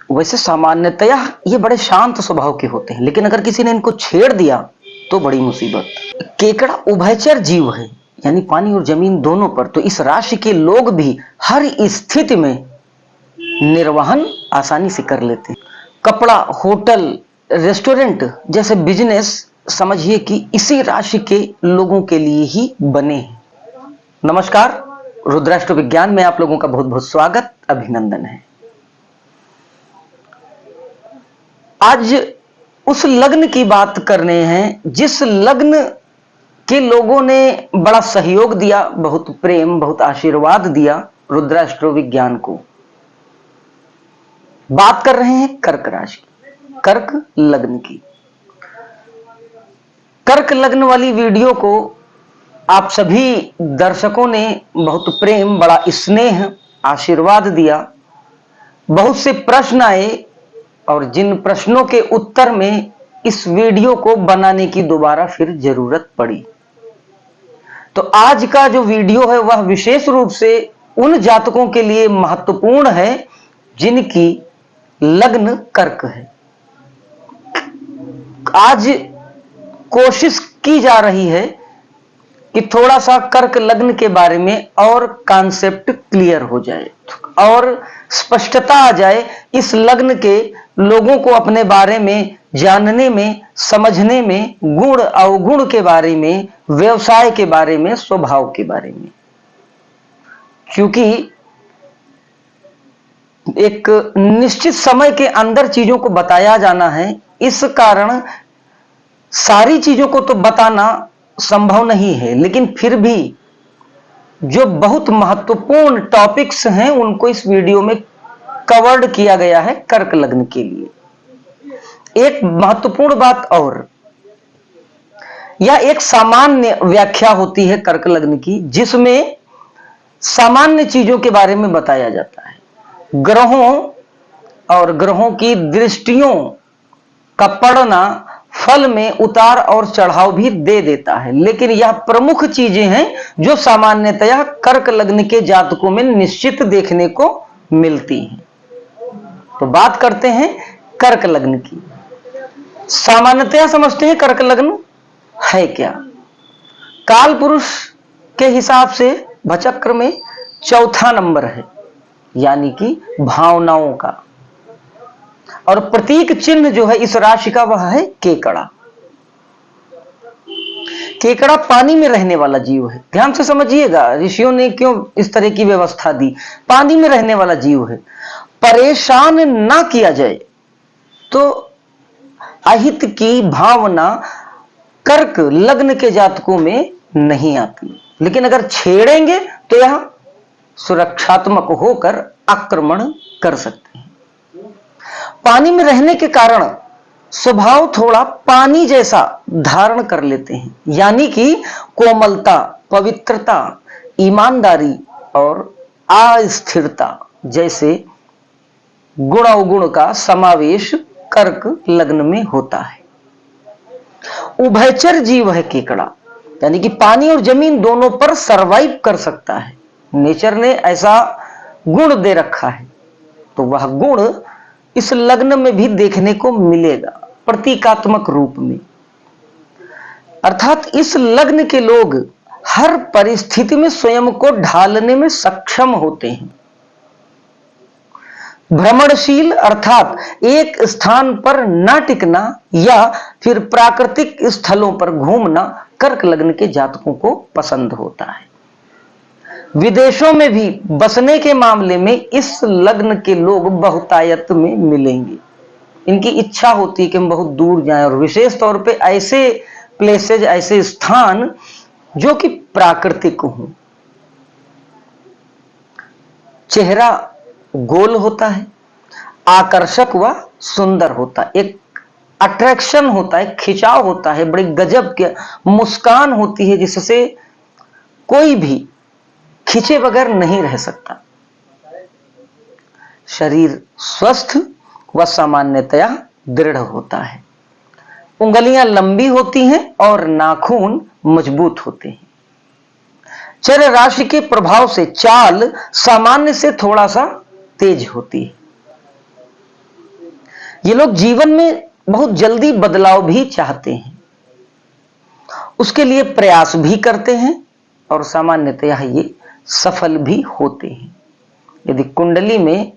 वैसे सामान्यतया ये बड़े शांत स्वभाव के होते हैं, लेकिन अगर किसी ने इनको छेड़ दिया तो बड़ी मुसीबत। केकड़ा उभयचर जीव है, यानी पानी और जमीन दोनों पर, तो इस राशि के लोग भी हर स्थिति में निर्वहन आसानी से कर लेते हैं। कपड़ा, होटल, रेस्टोरेंट जैसे बिजनेस समझिए कि इसी राशि के लोगों के लिए ही बने हैं। नमस्कार, रुद्राष्ट्र विज्ञान में आप लोगों का बहुत बहुत स्वागत, अभिनंदन है। आज उस लग्न की बात करने हैं जिस लग्न के लोगों ने बड़ा सहयोग दिया, बहुत प्रेम, बहुत आशीर्वाद दिया रुद्राष्ट्र विज्ञान को। बात कर रहे हैं कर्क राशि की, कर्क लग्न की। कर्क लग्न वाली वीडियो को आप सभी दर्शकों ने बहुत प्रेम, बड़ा स्नेह, आशीर्वाद दिया। बहुत से प्रश्न आए और जिन प्रश्नों के उत्तर में इस वीडियो को बनाने की दोबारा फिर जरूरत पड़ी। तो आज का जो वीडियो है वह विशेष रूप से उन जातकों के लिए महत्वपूर्ण है जिनकी लग्न कर्क है। आज कोशिश की जा रही है कि थोड़ा सा कर्क लग्न के बारे में और कॉन्सेप्ट क्लियर हो जाए और स्पष्टता आ जाए, इस लग्न के लोगों को अपने बारे में जानने में, समझने में, गुण अवगुण के बारे में, व्यवसाय के बारे में, स्वभाव के बारे में। क्योंकि एक निश्चित समय के अंदर चीजों को बताया जाना है, इस कारण सारी चीजों को तो बताना संभव नहीं है, लेकिन फिर भी जो बहुत महत्वपूर्ण टॉपिक्स हैं उनको इस वीडियो में कवर्ड किया गया है कर्क लग्न के लिए। एक महत्वपूर्ण बात और, यह एक सामान्य व्याख्या होती है कर्क लग्न की, जिसमें सामान्य चीजों के बारे में बताया जाता है। ग्रहों और ग्रहों की दृष्टियों का पड़ना फल में उतार और चढ़ाव भी दे देता है, लेकिन यह प्रमुख चीजें हैं जो सामान्यतया कर्क लग्न के जातकों में निश्चित देखने को मिलती हैं। तो बात करते हैं कर्क लग्न की। सामान्यतया समझते हैं कर्क लग्न है क्या। काल पुरुष के हिसाब से भचक्र में चौथा नंबर है, यानी कि भावनाओं का, और प्रतीक चिन्ह जो है इस राशि का वह है केकड़ा। केकड़ा पानी में रहने वाला जीव है। ध्यान से समझिएगा, ऋषियों ने क्यों इस तरह की व्यवस्था दी। पानी में रहने वाला जीव है। परेशान ना किया जाए तो अहित की भावना कर्क लग्न के जातकों में नहीं आती, लेकिन अगर छेड़ेंगे तो यह सुरक्षात्मक होकर आक्रमण कर सकते हैं। पानी में रहने के कारण स्वभाव थोड़ा पानी जैसा धारण कर लेते हैं, यानी कि कोमलता, पवित्रता, ईमानदारी और अस्थिरता जैसे गुण अवगुण का समावेश कर्क लग्न में होता है। उभयचर जीव है केकड़ा, यानी कि पानी और जमीन दोनों पर सरवाइव कर सकता है। नेचर ने ऐसा गुण दे रखा है, तो वह गुण इस लग्न में भी देखने को मिलेगा प्रतीकात्मक रूप में। अर्थात इस लग्न के लोग हर परिस्थिति में स्वयं को ढालने में सक्षम होते हैं। भ्रमणशील अर्थात एक स्थान पर न टिकना या फिर प्राकृतिक स्थलों पर घूमना कर्क लग्न के जातकों को पसंद होता है। विदेशों में भी बसने के मामले में इस लग्न के लोग बहुतायत में मिलेंगे। इनकी इच्छा होती है कि हम बहुत दूर जाएं, और विशेष तौर पे ऐसे प्लेसेज, ऐसे स्थान जो कि प्राकृतिक हों। चेहरा गोल होता है, आकर्षक व सुंदर होता है, एक अट्रैक्शन होता है, खिंचाव होता है, बड़ी गजब की मुस्कान होती है जिससे कोई भी खिंचे बगैर नहीं रह सकता। शरीर स्वस्थ व सामान्यतया दृढ़ होता है। उंगलियां लंबी होती हैं और नाखून मजबूत होते हैं। चर राशि के प्रभाव से चाल सामान्य से थोड़ा सा तेज होती है। ये लोग जीवन में बहुत जल्दी बदलाव भी चाहते हैं, उसके लिए प्रयास भी करते हैं और सामान्यतः ये सफल भी होते हैं। यदि कुंडली में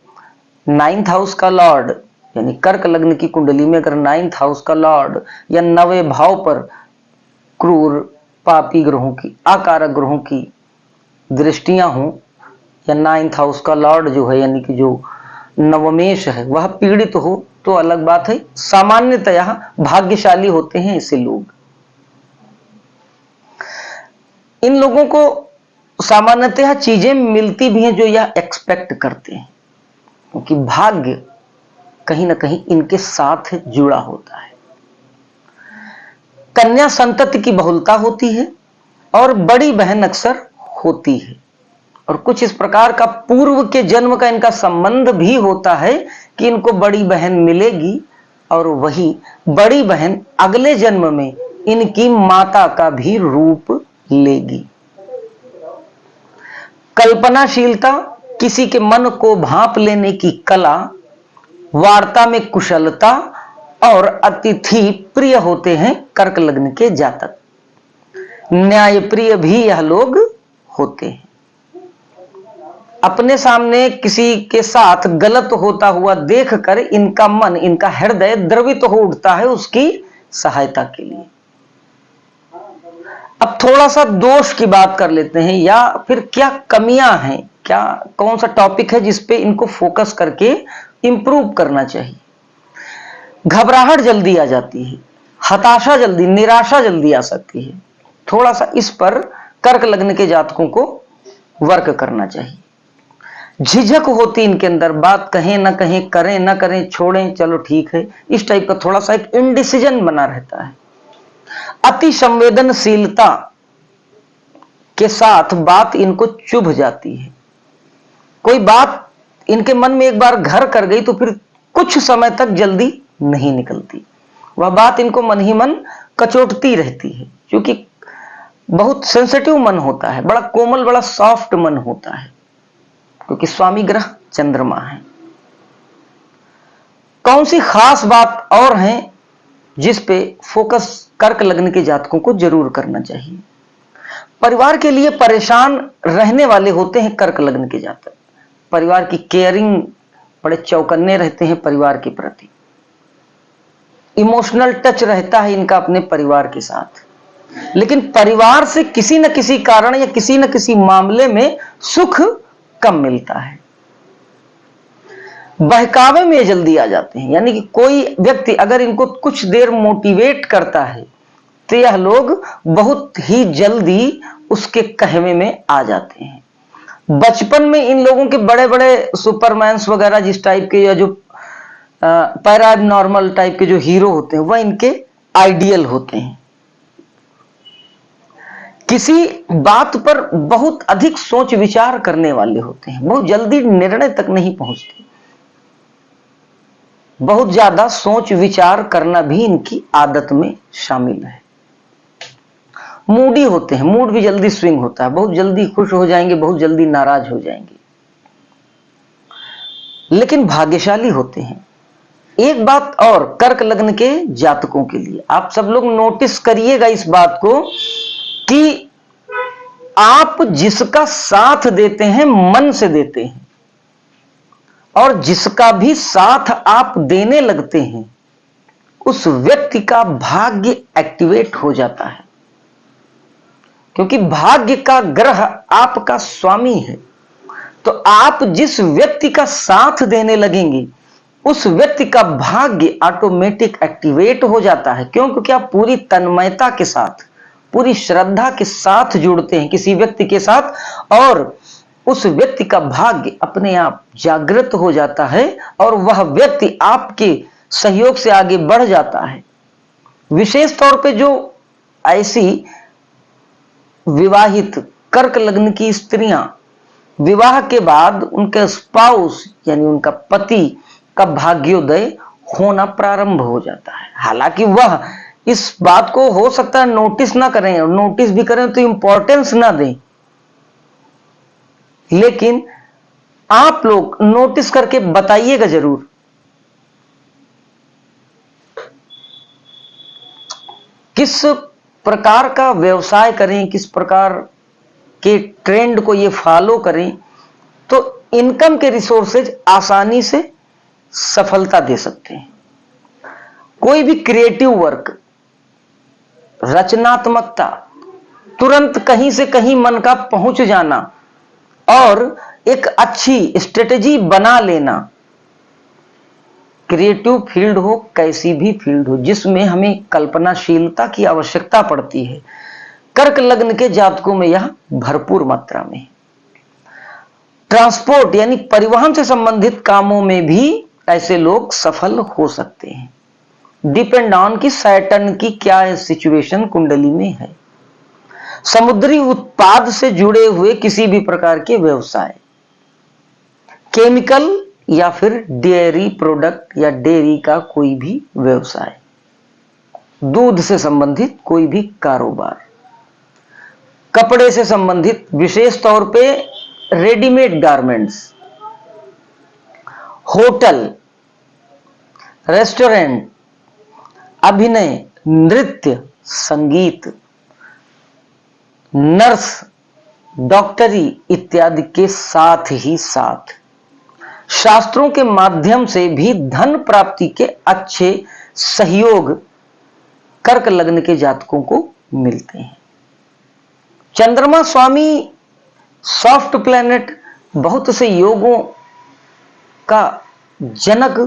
9th हाउस का लॉर्ड यानी कर्क लग्न की कुंडली में अगर 9th हाउस का लॉर्ड या 9वें भाव पर क्रूर पापी ग्रहों की, आकारक ग्रहों की दृष्टियां हों, या 9th हाउस का लॉर्ड जो है यानी कि जो नवमेश है वह पीड़ित हो तो अलग बात है। सामान्यतः भाग्यशाली होते हैं ऐसे लोग। इन लोगों को सामान्यतः चीजें मिलती भी हैं जो यह एक्सपेक्ट करते हैं, क्योंकि भाग्य कहीं ना कहीं इनके साथ जुड़ा होता है। कन्या संतति की बहुलता होती है और बड़ी बहन अक्सर होती है, और कुछ इस प्रकार का पूर्व के जन्म का इनका संबंध भी होता है कि इनको बड़ी बहन मिलेगी और वही बड़ी बहन अगले जन्म में इनकी माता का भी रूप लेगी। कल्पनाशीलता, किसी के मन को भांप लेने की कला, वार्ता में कुशलता और अतिथि प्रिय होते हैं कर्क लग्न के जातक। न्याय प्रिय भी यह लोग होते हैं। अपने सामने किसी के साथ गलत होता हुआ देखकर इनका मन, इनका हृदय द्रवित हो उठता है उसकी सहायता के लिए। अब थोड़ा सा दोष की बात कर लेते हैं, या फिर क्या कमियां हैं, क्या कौन सा टॉपिक है जिसपे इनको फोकस करके इंप्रूव करना चाहिए। घबराहट जल्दी आ जाती है, हताशा जल्दी, निराशा जल्दी आ सकती है। थोड़ा सा इस पर कर्क लग्न के जातकों को वर्क करना चाहिए। झिझक होती इनके अंदर, बात कहें ना कहें, करें ना करें, छोड़ें चलो ठीक है, इस टाइप का थोड़ा सा एक इनडिसीजन बना रहता है। अति संवेदनशीलता के साथ बात इनको चुभ जाती है। कोई बात इनके मन में एक बार घर कर गई तो फिर कुछ समय तक जल्दी नहीं निकलती। वह बात इनको मन ही मन कचोटती रहती है, क्योंकि बहुत सेंसिटिव मन होता है, बड़ा कोमल, बड़ा सॉफ्ट मन होता है, क्योंकि स्वामी ग्रह चंद्रमा है। कौन सी खास बात और है जिस पे फोकस कर्क लग्न के जातकों को जरूर करना चाहिए। परिवार के लिए परेशान रहने वाले होते हैं कर्क लग्न के जातक। परिवार की केयरिंग, बड़े चौकन्ने रहते हैं परिवार के प्रति। इमोशनल टच रहता है इनका अपने परिवार के साथ, लेकिन परिवार से किसी न किसी कारण या किसी न किसी मामले में सुख कम मिलता है। बहकावे में जल्दी आ जाते हैं, यानी कि कोई व्यक्ति अगर इनको कुछ देर मोटिवेट करता है तो यह लोग बहुत ही जल्दी उसके कहवे में आ जाते हैं। बचपन में इन लोगों के बड़े बड़े सुपरमैन्स वगैरह जिस टाइप के, या जो पैरा नॉर्मल टाइप के जो हीरो होते हैं, वह इनके आइडियल होते हैं। किसी बात पर बहुत अधिक सोच विचार करने वाले होते हैं, बहुत जल्दी निर्णय तक नहीं पहुंचते। बहुत ज्यादा सोच विचार करना भी इनकी आदत में शामिल है। मूडी होते हैं, मूड भी जल्दी स्विंग होता है, बहुत जल्दी खुश हो जाएंगे, बहुत जल्दी नाराज हो जाएंगे, लेकिन भाग्यशाली होते हैं। एक बात और कर्क लग्न के जातकों के लिए, आप सब लोग नोटिस करिएगा इस बात को कि आप जिसका साथ देते हैं मन से देते हैं, और जिसका भी साथ आप देने लगते हैं उस व्यक्ति का भाग्य एक्टिवेट हो जाता है, क्योंकि भाग्य का ग्रह आपका स्वामी है। तो आप जिस व्यक्ति का साथ देने लगेंगे उस व्यक्ति का भाग्य ऑटोमेटिक एक्टिवेट हो जाता है। क्यों? क्योंकि आप पूरी तन्मयता के साथ, पूरी श्रद्धा के साथ जुड़ते हैं किसी व्यक्ति के साथ, और उस व्यक्ति का भाग्य अपने आप जागृत हो जाता है और वह व्यक्ति आपके सहयोग से आगे बढ़ जाता है। विशेष तौर पे जो ऐसी विवाहित कर्क लग्न की स्त्रियां विवाह के बाद उनके स्पाउस यानी उनका पति का भाग्योदय होना प्रारंभ हो जाता है। हालांकि वह इस बात को हो सकता है नोटिस ना करें, और नोटिस भी करें तो इंपॉर्टेंस ना दें, लेकिन आप लोग नोटिस करके बताइएगा जरूर किस प्रकार का व्यवसाय करें, किस प्रकार के ट्रेंड को ये फॉलो करें तो इनकम के रिसोर्सेज आसानी से सफलता दे सकते हैं। कोई भी क्रिएटिव वर्क, रचनात्मकता, तुरंत कहीं से कहीं मन का पहुंच जाना और एक अच्छी स्ट्रेटेजी बना लेना, क्रिएटिव फील्ड हो, कैसी भी फील्ड हो जिसमें हमें कल्पनाशीलता की आवश्यकता पड़ती है, कर्क लग्न के जातकों में यह भरपूर मात्रा में। ट्रांसपोर्ट यानी परिवहन से संबंधित कामों में भी ऐसे लोग सफल हो सकते हैं। डिपेंड ऑन कि सैटर्न की क्या सिचुएशन कुंडली में है। समुद्री उत्पाद से जुड़े हुए किसी भी प्रकार के व्यवसाय, केमिकल या फिर डेयरी प्रोडक्ट या डेयरी का कोई भी व्यवसाय, दूध से संबंधित कोई भी कारोबार, कपड़े से संबंधित विशेष तौर पे रेडीमेड गारमेंट्स, होटल, रेस्टोरेंट, अभिनय, नृत्य, संगीत, नर्स, डॉक्टरी इत्यादि के साथ ही साथ शास्त्रों के माध्यम से भी धन प्राप्ति के अच्छे सहयोग कर्क लग्न के जातकों को मिलते हैं। चंद्रमा स्वामी सॉफ्ट प्लैनेट, बहुत से योगों का जनक,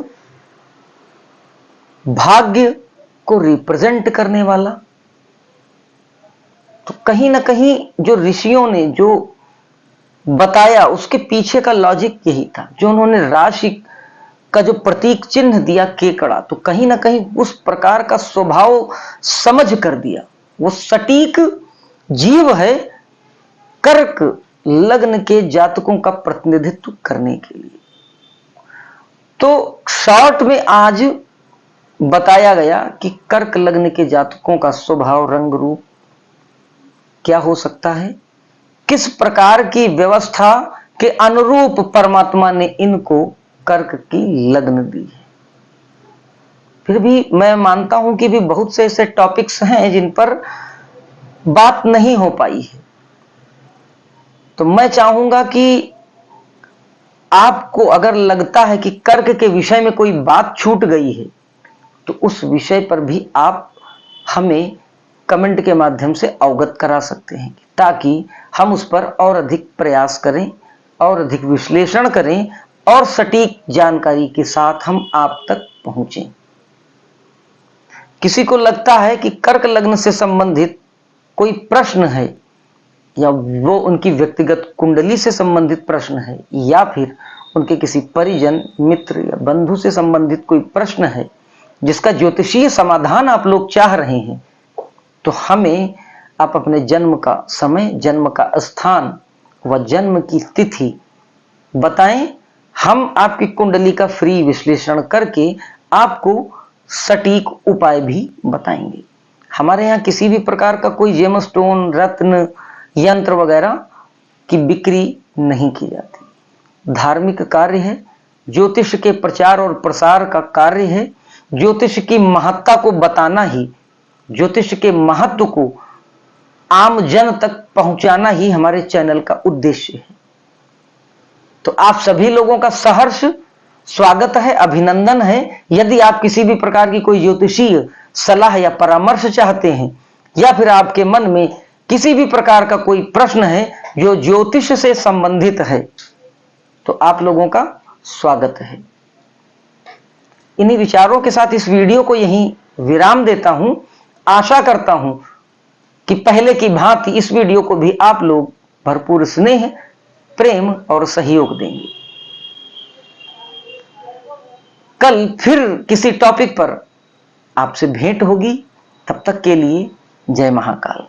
भाग्य को रिप्रेजेंट करने वाला, तो कहीं ना कहीं जो ऋषियों ने जो बताया उसके पीछे का लॉजिक यही था। जो उन्होंने राशि का जो प्रतीक चिन्ह दिया केकड़ा, तो कहीं ना कहीं उस प्रकार का स्वभाव समझ कर दिया। वो सटीक जीव है कर्क लग्न के जातकों का प्रतिनिधित्व करने के लिए। तो शॉर्ट में आज बताया गया कि कर्क लग्न के जातकों का स्वभाव, रंग, रूप क्या हो सकता है, किस प्रकार की व्यवस्था के अनुरूप परमात्मा ने इनको कर्क की लग्न दी है। फिर भी मैं मानता हूं कि भी बहुत से ऐसे टॉपिक्स हैं जिन पर बात नहीं हो पाई है, तो मैं चाहूंगा कि आपको अगर लगता है कि कर्क के विषय में कोई बात छूट गई है तो उस विषय पर भी आप हमें कमेंट के माध्यम से अवगत करा सकते हैं, ताकि हम उस पर और अधिक प्रयास करें और अधिक विश्लेषण करें और सटीक जानकारी के साथ हम आप तक पहुंचें। किसी को लगता है कि कर्क लग्न से संबंधित कोई प्रश्न है, या वो उनकी व्यक्तिगत कुंडली से संबंधित प्रश्न है, या फिर उनके किसी परिजन, मित्र या बंधु से संबंधित कोई प्रश्न है जिसका ज्योतिषीय समाधान आप लोग चाह रहे हैं, तो हमें आप अपने जन्म का समय, जन्म का स्थान व जन्म की तिथि बताएं। हम आपकी कुंडली का फ्री विश्लेषण करके आपको सटीक उपाय भी बताएंगे। हमारे यहाँ किसी भी प्रकार का कोई जेमस्टोन, रत्न, यंत्र वगैरह की बिक्री नहीं की जाती। धार्मिक कार्य है, ज्योतिष के प्रचार और प्रसार का कार्य है, ज्योतिष की महत्ता को बताना ही, ज्योतिष के महत्व को आम जन तक पहुंचाना ही हमारे चैनल का उद्देश्य है। तो आप सभी लोगों का सहर्ष स्वागत है, अभिनंदन है। यदि आप किसी भी प्रकार की कोई ज्योतिषीय सलाह या परामर्श चाहते हैं, या फिर आपके मन में किसी भी प्रकार का कोई प्रश्न है जो ज्योतिष से संबंधित है, तो आप लोगों का स्वागत है। इन्हीं विचारों के साथ इस वीडियो को यहीं विराम देता हूं। आशा करता हूं कि पहले की भांति इस वीडियो को भी आप लोग भरपूर स्नेह, प्रेम और सहयोग देंगे। कल फिर किसी टॉपिक पर आपसे भेंट होगी। तब तक के लिए जय महाकाल।